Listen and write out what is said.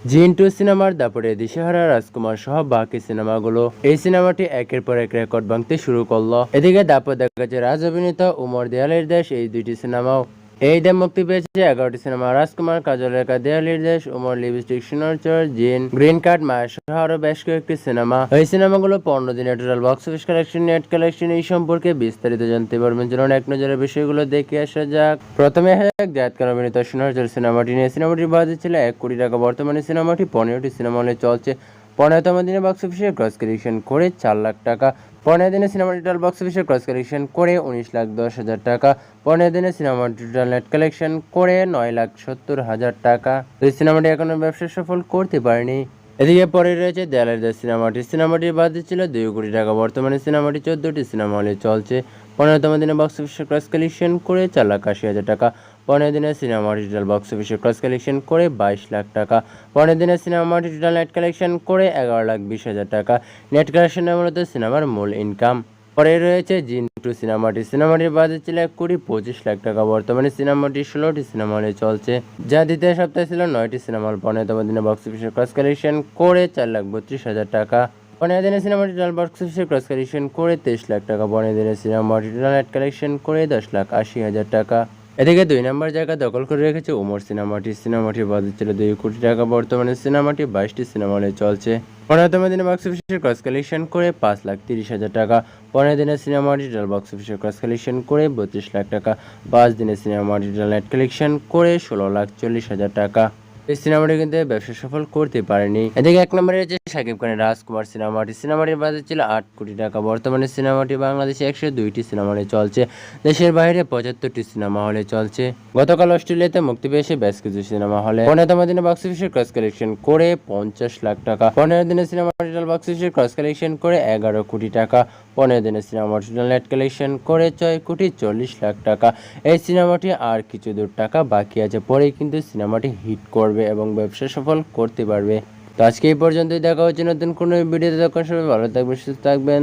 জিন্টু সিনেমার দাপটে দিশেহারা রাজকুমার সহ বাকি সিনেমাগুলো এই সিনেমাটি একের পর এক রেকর্ড ভাঙতে শুরু করলো। এদিকে দাপট দেখা যাচ্ছে রাজ অভিনীত উমর দেয়ালের দেশ এই দুইটি সিনেমাও এই ঈদে মুক্তি পেয়েছে 11টি সিনেমা। রাজকুমার, কাজল রেখা, দেয়ালির দেশ, উমর, লিপস্টিক, সোনার জিন, গ্রিন কার্ড, মায়া সহ আরো বেশ কয়েকটি সিনেমা। এই সিনেমাগুলো 15 দিনের total box office collection, net collection এই সম্পর্কে বিস্তারিত জানতে পারবেন। চলুন এক নজরে বিষয়গুলো দেখে আসা যাক। প্রথমে জায়েদ খান অভিনীত সোনার সিনেমাটি নিয়ে। সিনেমাটির বাজেট ছিল 1 কোটি টাকা। বর্তমানে সিনেমাটি 15টি সিনেমা হলে চলছে। 15তম দিনে বক্স অফিসে ক্রস কালেকশন করে 4 লাখ টাকা। 15 দিনে সিনেমাটি টোটাল বক্স অফিসে ক্রস কালেকশন করে 19,10,000 টাকা। 15 দিনে সিনেমাটি টোটাল নেট কালেকশন করে 9,70,000 টাকা। এই সিনেমাটি এখনো ব্যবসা সফল করতে পারেনি। এদিকে পরে রয়েছে দেয়ালের দেশ সিনেমাটির বাজেট ছিল 2 কোটি টাকা। বর্তমানে সিনেমাটি 14টি সিনেমা হলে চলছে। 15তম দিনে বক্স অফিসে ক্রস কালেকশন করে 4,80,000 টাকা। 15 দিনে সিনেমাটি টোটাল বক্স অফিসে ক্রস কালেকশন করে 22 লাখ টাকা। 15 দিনে সিনেমাটি টোটাল নেট কালেকশন করে 11,20,000 টাকা। নেট কালেকশনের মূলত সিনেমার মূল ইনকাম। পরে রয়েছে জিন্টু সিনেমাটির বাজেট ছিল 1,25 লাখ টাকা। বর্তমানে সিনেমাটি 16টি সিনেমা হলে চলছে, যা দ্বিতীয় সপ্তাহে ছিল 9টি সিনেমা হল। 15তম দিনে বক্স অফিসে ক্রস কালেকশন করে 4,32,000 টাকা। 15 দিনে সিনেমাটি টোটাল বক্স অফিসে ক্রস কালেকশন করে 23 লাখ টাকা। 15 দিনে সিনেমাটি টোটাল নেট কালেকশন করে 10,80,000 টাকা। এদিকে 2 নম্বর জায়গা দখল করে রেখেছে উমর সিনেমাটির বাজেট ছিল 2 কোটি টাকা। বর্তমানে সিনেমাটি 22টি সিনেমা হলে চলছে। 15তম দিনে বক্স অফিসে ক্রস কালেকশন করে 5,30,000 টাকা। 15 দিনে সিনেমাটি টোটাল বক্স অফিসে ক্রস কালেকশন করে 32 লাখ টাকা। 5 দিনে সিনেমাটি টোটাল নেট কালেকশন করে 16,40,000 টাকা। এই সিনেমাটি কিন্তু ব্যবসা সফল করতে পারেনি। এদিকে 1 নম্বরে রয়েছে শাকিব খানের রাজকুমার সিনেমাটির বাজেট ছিল 8 কোটি টাকা। বর্তমানে সিনেমাটি বাংলাদেশে 102টি সিনেমা হলে চলছে। দেশের বাইরে 75টি সিনেমা হলে চলছে। গতকাল অস্ট্রেলিয়াতে মুক্তি পেয়েছে বেশ কিছু সিনেমা হলে। 15তম দিনে বক্স অফিসে ক্রস কালেকশন করে 50 লাখ টাকা। 15 দিনে সিনেমা টোটাল বক্স অফিসে ক্রস কালেকশন করে 11 কোটি টাকা। 15 দিনে সিনেমা টোটাল নেট কালেকশন করে 6,40 লাখ টাকা। এই সিনেমাটি আর কিছু দূর টাকা বাকি আছে, পরেই কিন্তু সিনেমাটি হিট করবে এবং ব্যবসা সফল করতে পারবে। তো আজকে এই পর্যন্তই, দেখা হচ্ছে নতুন কোনো ভিডিওতে। তখন সবাই ভালো থাকবেন, সুস্থ থাকবেন।